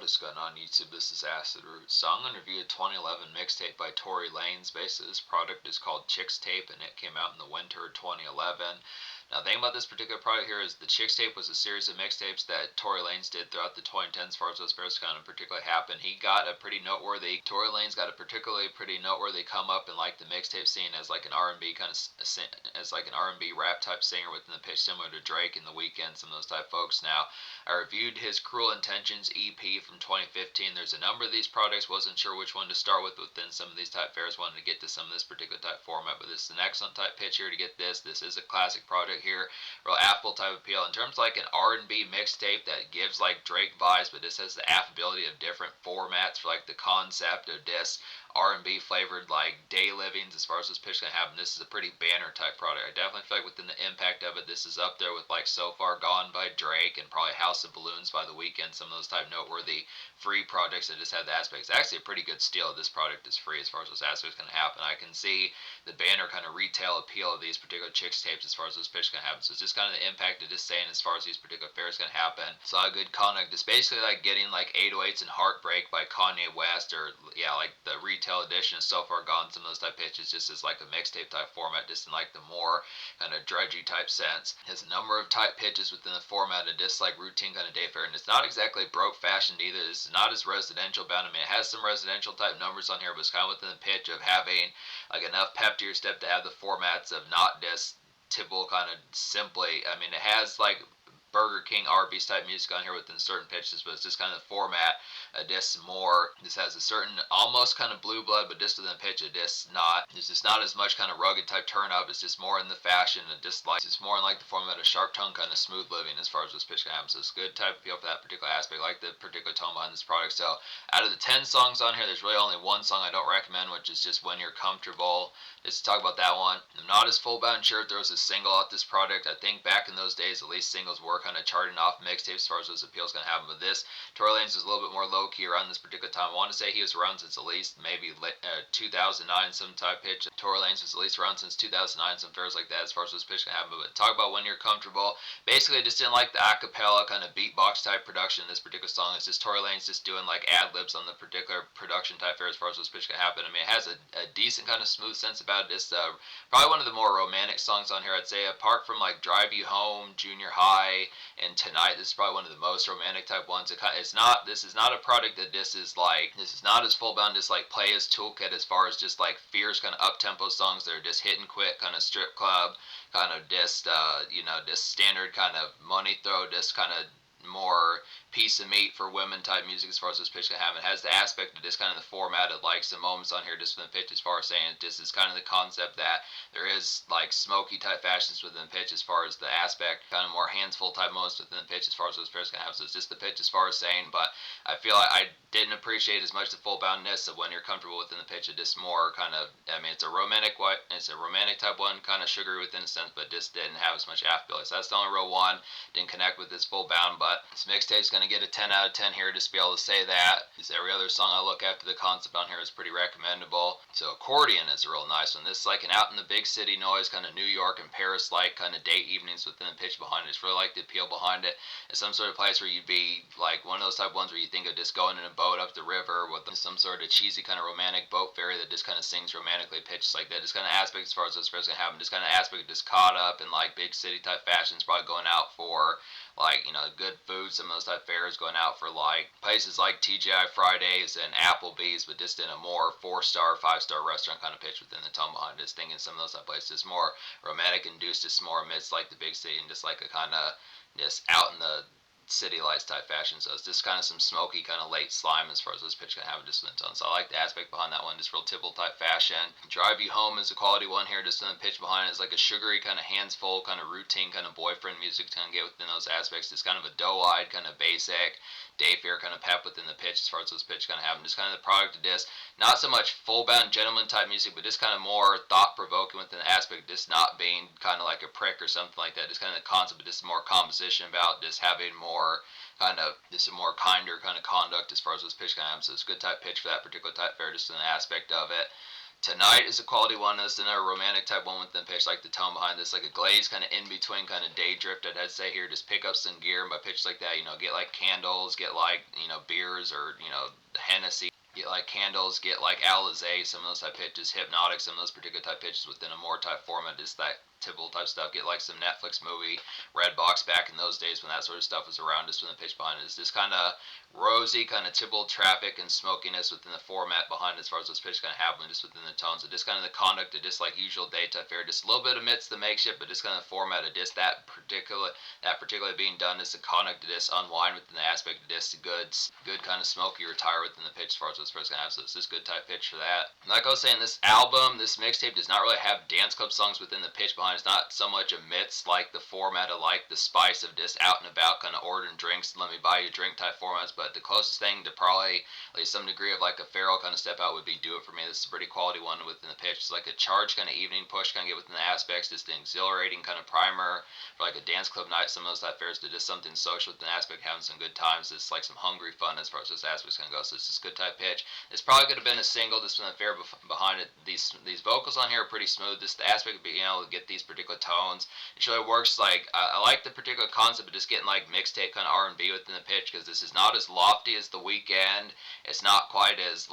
What is going on YouTube? This is Acid Root. So I'm going to review a 2011 mixtape by Tory Lanez. Basically this product is called Chixtape and it came out in the winter of 2011. Now the thing about this particular product here is the Chixtape was a series of mixtapes that Tory Lanez did throughout the 2010s as far as those first kind of particularly happened. Tory Lanez got a particularly pretty noteworthy come up in like the mixtape scene as like an R&B kind of, as like an R&B rap type singer within the pitch similar to Drake and The Weeknd, some of those type folks. Now I reviewed his Cruel Intentions EP from 2015. There's a number of these products, wasn't sure which one to start with within some of these type fares, wanted to get to some of this particular type format, but this is an excellent type pitch here to get this. This is a classic product here, real affable type appeal. In terms of like an R&B mixtape that gives like Drake vibes, but this has the affability of different formats for like the concept of this R&B flavored like day livings as far as this pitch can happen. This is a pretty banner type product. I definitely feel like within the impact of it, this is up there with like So Far Gone by Drake and probably House of Balloons by The Weeknd, some of those type noteworthy free projects that just have the aspects. It's actually a pretty good steal. This product is free as far as those aspects can happen. I can see the banner kind of retail appeal of these particular Chixtapes as far as those pitch can happen. So it's just kind of the impact of this saying as far as these particular fairs can happen. So a good conduct. It's basically like getting like 808s and Heartbreak by Kanye West, or yeah, like the retail edition of So Far Gone, some of those type pitches just as like a mixtape type format, just in like the more kind of drudgy type sense. It has a number of type pitches within the format of this like routine kind of day fair, and it's not exactly broke fashioned either. It's not as residential bound. I mean, it has some residential type numbers on here, but it's kind of within the pitch of having like enough pep to your step to have the formats of not this typical kind of simply. I mean, it has like Burger King Arby's type music on here within certain pitches, but it's just kind of the format. This has a certain almost kind of blue blood, but just within the pitch of this not. It's just not as much kind of rugged type turn up. It's just more in the fashion and just like it's more in like the format of sharp tongue kind of smooth living as far as this pitch can happen. So it's good type appeal for that particular aspect. I like the particular tone behind this product. So out of the 10 songs on here, there's really only one song I don't recommend, which is just When You're Comfortable. Just to talk about that one. I'm not as full bound sure if there was a single off this product. I think back in those days, at least singles were kind of charting off mixtapes as far as those appeals going to happen. But this, Tory Lanez was a little bit more low key around this particular time. I want to say he was around since at least maybe 2009, some type pitch. Tory Lanez was at least around since 2009, some fairs like that as far as this pitch can happen. But talk about When You're Comfortable. Basically, I just didn't like the acapella kind of beatbox type production in this particular song. It's just Tory Lanez just doing like ad libs on the particular production type fair as far as this pitch can happen. I mean, it has a decent kind of smooth sense about it. It's probably one of the more romantic songs on here, I'd say, apart from like Drive You Home, Junior High, and Tonight. This is probably one of the most romantic type ones. This is not a product that this is not as full bound as like Play His Toolkit as far as just like fierce kind of up tempo songs that are just hit and quit kind of strip club kind of just just standard kind of money throw, just kind of more piece of meat for women type music as far as this pitch can have. It has the aspect of this kind of the format of like some moments on here just from the pitch as far as saying this is kind of the concept that there is like smoky type fashions within the pitch as far as the aspect, kind of more hands full type moments within the pitch as far as those pitches can have. So it's just the pitch as far as saying, but I feel like I didn't appreciate as much the full boundness of When You're Comfortable within the pitch. It just more kind of, I mean, it's a romantic type one, kind of sugary within a sense, but just didn't have as much affability. So that's the only real one. Didn't connect with this full bound, but this mixtape's going to get a 10 out of 10 here, just to be able to say that. Because every other song I look after the concept on here is pretty recommendable. So Accordion is a real nice one. This is like an out in the big city noise, kind of New York and Paris like kind of date evenings within the pitch behind it. It's really like the appeal behind it. It's some sort of place where you'd be like one of those type ones where you think of just going in a boat up the river with some sort of cheesy kind of romantic boat ferry that just kind of sings romantically pitches like that. Just kind of aspect as far as those fairs can happen. Just kind of aspect of just caught up in like big city type fashions, probably going out for like, good food, some of those type fairs, going out for like places like TGI Fridays and Applebee's, but just in a more 4-star, 5-star restaurant kind of pitch within the tone behind it. Just thinking some of those type places more romantic induced, just more amidst like the big city and just like a kind of just out in the city lights type fashion. So it's just kind of some smoky kind of late slime as far as this pitch can have just within tone. So I like the aspect behind that one, just real typical type fashion. Drive You Home is a quality one here, just in the pitch behind it is like a sugary kind of hands full kind of routine kind of boyfriend music to kind of get within those aspects. It's kind of a doe-eyed kind of basic day fair kind of pep within the pitch as far as those pitch kind of happen. Just kind of the product of this, not so much full bound gentleman type music, but just kind of more thought provoking within the aspect of just not being kind of like a prick or something like that. Just kind of the concept of just more composition about just having more kind of just a more kinder kind of conduct as far as this pitch kind of happens. So it's a good type pitch for that particular type fair, just in the aspect of it. Tonight is a quality one. This is another romantic type one within the pitch, like the tone behind this, like a glaze kind of in between, kind of day drift. I'd say here, just pick up some gear by pitch like that. Get like candles, get like beers or Hennessy. Get like candles, get like Alizé, some of those type pitches, hypnotic, some of those particular type pitches within a more type format, just that typical type stuff. Get like some Netflix movie, Red Box back in those days when that sort of stuff was around, just when the pitch behind it is just kind of rosy, kind of typical traffic and smokiness within the format behind as far as those pitches kind of happen, just within the tones. So just kind of the conduct of just like usual day type fare, just a little bit amidst the makeshift, but just kind of the format of just that particular being done, just the conduct of just unwind within the aspect of just good kind of smoky retire within the pitch as far as those first kind of have. So it's just good type pitch for that. Like I was saying, this album, this mixtape does not really have dance club songs within the pitch behind. It's not so much amidst like the format of like the spice of just out and about kind of ordering drinks, let me buy you a drink type formats, but the closest thing to probably like some degree of like a feral kind of step out would be Do It For Me. This is a pretty quality one within the pitch. It's like a charge kind of evening push, kind of get within the aspects, just an exhilarating kind of primer for like a dance club night. Some of those type fairs to just something social within the aspect, having some good times. It's like some hungry fun as far as those aspects can go. So it's just good type pitch. It's probably could have been a single, just from the fair behind it. These vocals on here are pretty smooth. Just the aspect of being able to get these particular tones, it really works. Like I like the particular concept of just getting like mixtape kind of R&B within the pitch, because this is not as lofty as The Weeknd. It's not quite as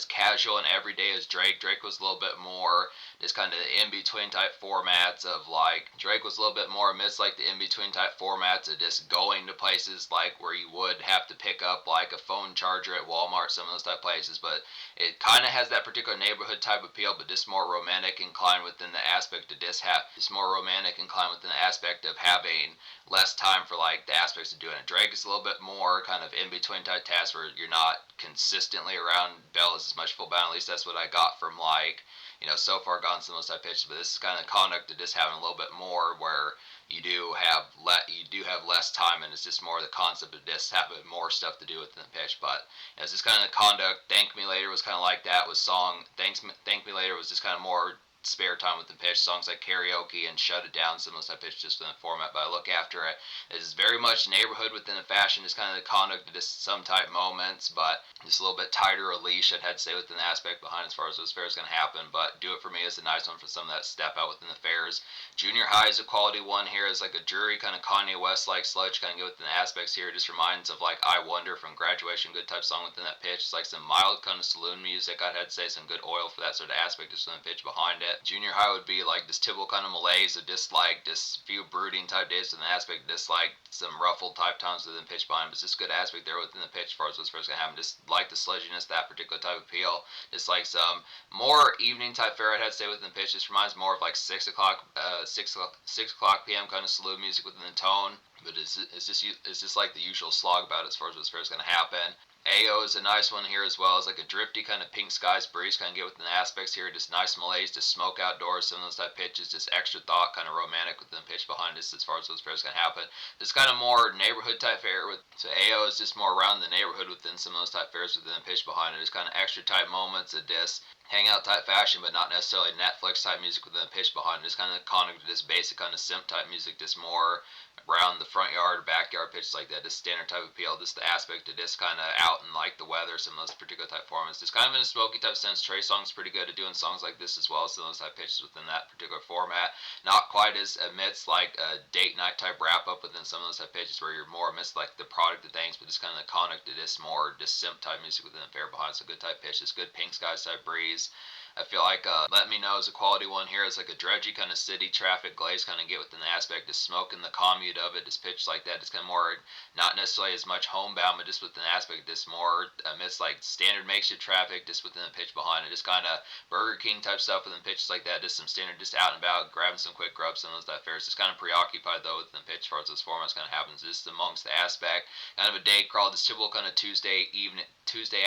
casual and everyday as Drake. Drake was a little bit more just kind of the in-between type formats of like Drake was a little bit more amidst like the in-between type formats of just going to places like where you would have to pick up like a phone charger at Walmart, some of those type places, but it kind of has that particular neighborhood type appeal, but just more romantic inclined within the aspect of just more romantic inclined within the aspect of having less time for like the aspects of doing it. Drake is a little bit more kind of in between type tasks where you're not consistently around bells as much full bound. At least that's what I got from like so far gone some of those type pitches, but this is kind of conduct of just having a little bit more where you do have less time, and it's just more the concept of just having more stuff to do within the pitch. But it's just kind of the conduct. Thank Me Later was kind of like that. Was song Thank Me Later was just kind of more spare time with the pitch. Songs like Karaoke and Shut It Down, some of those type pitch just within the format. But I look after it. It's very much neighborhood within the fashion, just kind of the conduct of just some type moments, but just a little bit tighter a leash, I'd have to say, within the aspect behind as far as those fairs going to happen. But Do It For Me is a nice one for some of that step out within the fairs. Junior High is a quality one here. It's like a jury kind of Kanye West like sludge, kind of go within the aspects here. It just reminds of like I Wonder from Graduation, good type song within that pitch. It's like some mild kind of saloon music, I'd have to say, some good oil for that sort of aspect just within the pitch behind it. Junior High would be like this typical kind of malaise of just like this few brooding type days within the aspect, just like some ruffled type tones within the pitch behind, but it's just good aspect there within the pitch as far as what's first gonna happen. Just like the sludginess, that particular type of appeal. Just like some more evening type fair, I'd have to say, within the pitch. This reminds more of like 6 o'clock p.m. kind of saloon music within the tone, but it's just like the usual slog about it as far as what's first gonna happen. AO is a nice one here as well. It's like a drifty kind of pink skies breeze, kind of get within the aspects here. Just nice malaise, just smoke outdoors, some of those type pitches, just extra thought, kind of romantic within the pitch behind us as far as those fairs can happen. It's kind of more neighborhood type fair. So AO is just more around the neighborhood within some of those type fairs within the pitch behind it. It's kind of extra type moments of this hangout type fashion, but not necessarily Netflix type music within the pitch behind it. It's kind of conduct of this basic kind of simp type music, just more around the front yard, backyard pitches like that, just standard type of appeal, just the aspect of this kind of out in like the weather, some of those particular type formats. Just kind of in a smoky type sense. Trey Songz pretty good at doing songs like this as well as some of those type pitches within that particular format. Not quite as amidst like a date night type wrap up within some of those type pitches where you're more amidst like the product of things, but just kind of the conduct of this more just simp type music within the fair behind. So good type pitches, good pink skies type breeze. I feel like Let Me Know is a quality one here. It's like a dredgy kind of city traffic glaze, kind of get within the aspect of smoking the commute of it, just pitched like that. It's kind of more, not necessarily as much homebound, but just within the aspect, just more amidst like standard makeshift traffic, just within the pitch behind it. Just kind of Burger King type stuff within pitches like that. Just some standard, just out and about, grabbing some quick grubs, some of those type fairs. Just kind of preoccupied though within the pitch as far as those formats kind of happens. Just amongst the aspect, kind of a day crawl, this typical kind of Tuesday late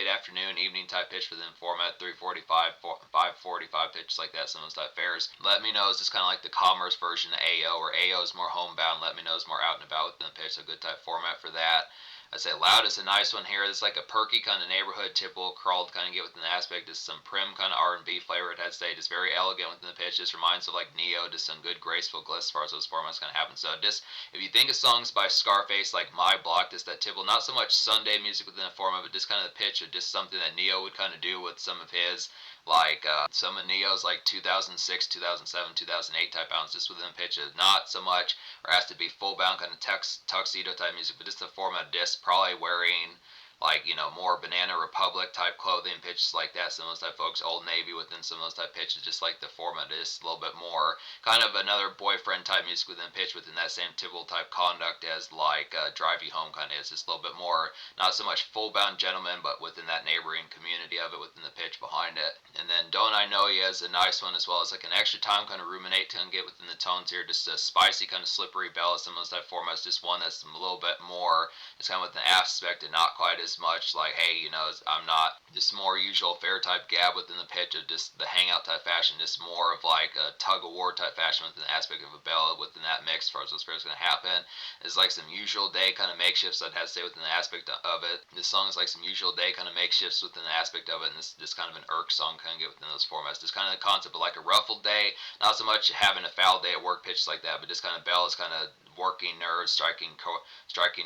afternoon, evening type pitch within format, 3:45, 5:45 pitches like that, some of those type fairs. Let Me Know is just kind of like the commerce version of AO, where AO is more homebound, Let Me Know is more out and about within the pitch, so good type format for that. I'd say Loud is a nice one here. It's like a perky kind of neighborhood typical crawl to kind of get within the aspect. Just some prim kind of R&B flavor. I'd say just very elegant within the pitch. Just reminds of like Neo. Just some good graceful gliss as far as those formats kind of happen. So just if you think of songs by Scarface like My Block, just that typical, not so much Sunday music within the format, but just kind of the pitch of just something that Neo would kind of do with some of his like some of Neo's like 2006, 2007, 2008 type albums, just within the pitch of not so much or has to be full bound kind of tuxedo type music, but just the format disc, probably wearing like, you know, more Banana Republic type clothing, pitches like that. Some of those type folks, Old Navy within some of those type pitches, just like the format is a little bit more kind of another boyfriend type music within pitch within that same typical type conduct as like Drive You Home kind of is. Just a little bit more, not so much full bound gentleman, but within that neighboring community of it within the pitch behind it. And then Don't I Know You is a nice one as well. It's like an extra time kind of ruminate to get within the tones here. Just a spicy kind of slippery ballad. Some of those type formats, just one that's a little bit more, it's kind of with an aspect and not quite as much like, hey, you know, I'm not just more usual fair type gab within the pitch of just the hangout type fashion, just more of like a tug of war type fashion within the aspect of a ballad within that mix as far as those pairs going to happen. It's like some usual day kind of makeshifts I'd have to say within the aspect of it. This song is like some usual day kind of makeshifts within the aspect of it, and this kind of an irk song kind of get within those formats. Just kind of the concept of like a ruffled day, not so much having a foul day at work pitches like that, but just kind of ballads kind of working nerves, striking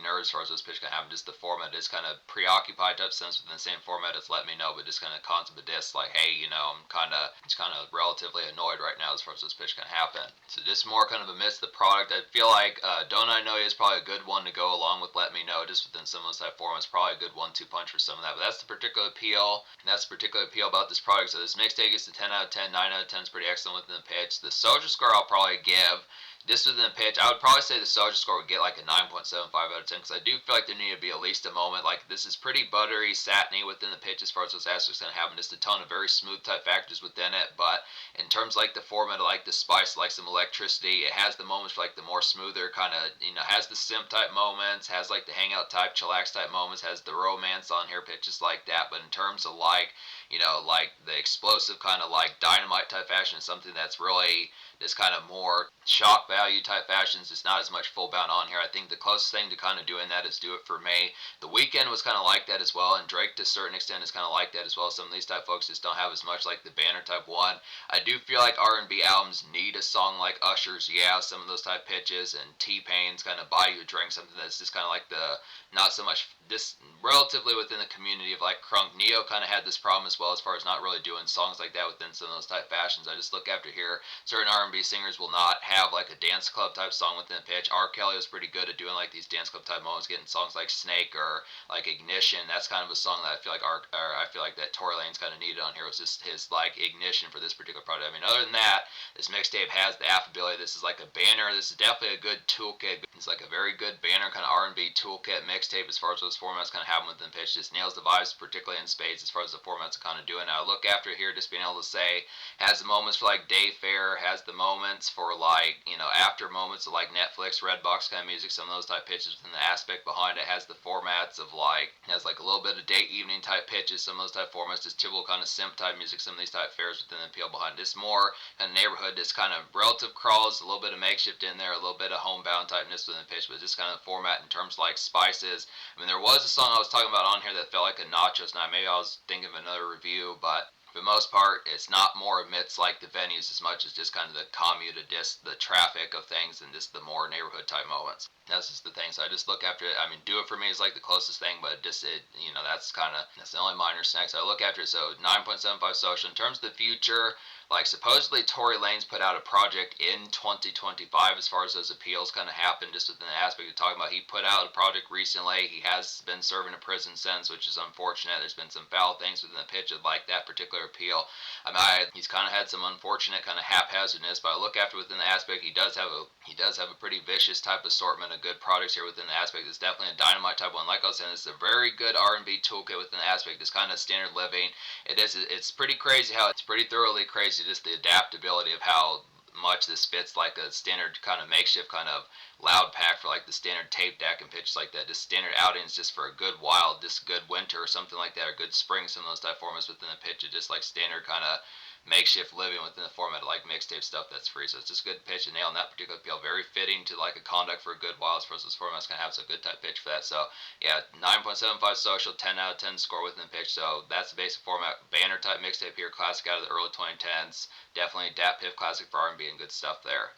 nerves as far as those pitch can happen. Just the format is kind of preoccupied type sense within the same format as Let Me Know, but just kind of concept of this like, hey, you know, I'm kind of relatively annoyed right now as far as those pitch can happen. So just more kind of amidst the product. I feel like Don't I Know You is probably a good one to go along with Let Me Know, just within some of those type formats. Probably a good 1-2 punch for some of that. But that's the particular appeal. And that's the particular appeal about this product. So this mixtape gets a 10 out of 10, 9 out of 10 is pretty excellent within the pitch. The social score I'll probably give just within the pitch, I would probably say the social score would get like a 9.75 out of 10 because I do feel like there need to be at least a moment. Like this is pretty buttery, satiny within the pitch as far as those aspects going to happen. Just a ton of very smooth type factors within it. But in terms of like the format, like the spice, like some electricity, it has the moments for like the more smoother kind of, you know, has the simp type moments, has like the hangout type, chillax type moments, has the romance on here, pitches like that. But in terms of like, you know, like the explosive kind of like dynamite type fashion, something that's really this kind of more shock value type fashions. It's not as much full bound on here. I think the closest thing to kind of doing that is Do It For Me. The Weeknd was kind of like that as well, and Drake to a certain extent is kind of like that as well. Some of these type folks just don't have as much like the Banner type one. I do feel like R&B albums need a song like Usher's Yeah, some of those type pitches, and T-Pain's kind of Buy You a Drink, something that's just kind of like the not so much this relatively within the community of like Crunk. Neo kind of had this problem as well as far as not really doing songs like that within some of those type fashions. I just look after here, certain R&B singers will not have like a dance club type song within the pitch. R. Kelly was pretty good at doing like these dance club type moments, getting songs like Snake or like Ignition. That's kind of a song that I feel like I feel like that Tory Lanez kind of needed on here was just his like ignition for this particular project. I mean, other than that, this mixtape has the affability. This is like a banner. This is definitely a good toolkit. It's like a very good banner kind of R&B toolkit mixtape as far as those formats kind of happen within the pitch. Just nails the vibes, particularly in spades as far as the formats are kind of doing. Now I look after here, just being able to say has the moments for like Day Fair, has the moments for like, you know, after moments of like Netflix, Redbox kind of music, some of those type pitches within the aspect behind it, has the formats of like, has like a little bit of day evening type pitches, some of those type formats, just typical kind of simp type music, some of these type fairs within the appeal behind this more kind of neighborhood, this kind of relative crawls, a little bit of makeshift in there, a little bit of homebound typeness within the pitch, but just kind of format in terms of like spices. I mean, there was a song I was talking about on here that felt like a Nachos night. Maybe I was thinking of another review, but for the most part, it's not more amidst like the venues as much as just kind of the commute of just the traffic of things and just the more neighborhood type moments. That's just the thing. So I just look after it. I mean, Do It For Me is like the closest thing, but just it, you know, that's the only minor snack. So I look after it. So 9.75 social. In terms of the future, like supposedly Tory Lanez put out a project in 2025 as far as those appeals kind of happened, just within the aspect of talking about. He put out a project recently. He has been serving a prison sentence, which is unfortunate. There's been some foul things within the pitch of like that particular appeal. I mean, he's kind of had some unfortunate kind of haphazardness, but I look after within the aspect. He does have a pretty vicious type assortment of good products here within the aspect. It's definitely a dynamite type one. Like I was saying, it's a very good R&B toolkit within the aspect. It's kind of standard living. It's pretty crazy how it's pretty thoroughly crazy just the adaptability of how much this fits like a standard kind of makeshift kind of loud pack for like the standard tape deck and pitch like that. Just standard outings just for a good while, just good winter or something like that, or good spring, some of those type formats within the pitch. It's just like standard kind of makeshift living within the format of like mixtape stuff that's free. So it's just a good pitch and nail in that particular appeal. Very fitting to like a conduct for a good while as far as this format's gonna have. So good type pitch for that. So yeah, 9.75 social, 10 out of 10 score within the pitch. So that's the basic format. Banner type mixtape here, classic out of the early 2010s. Definitely Dat Piff classic for R&B and good stuff there.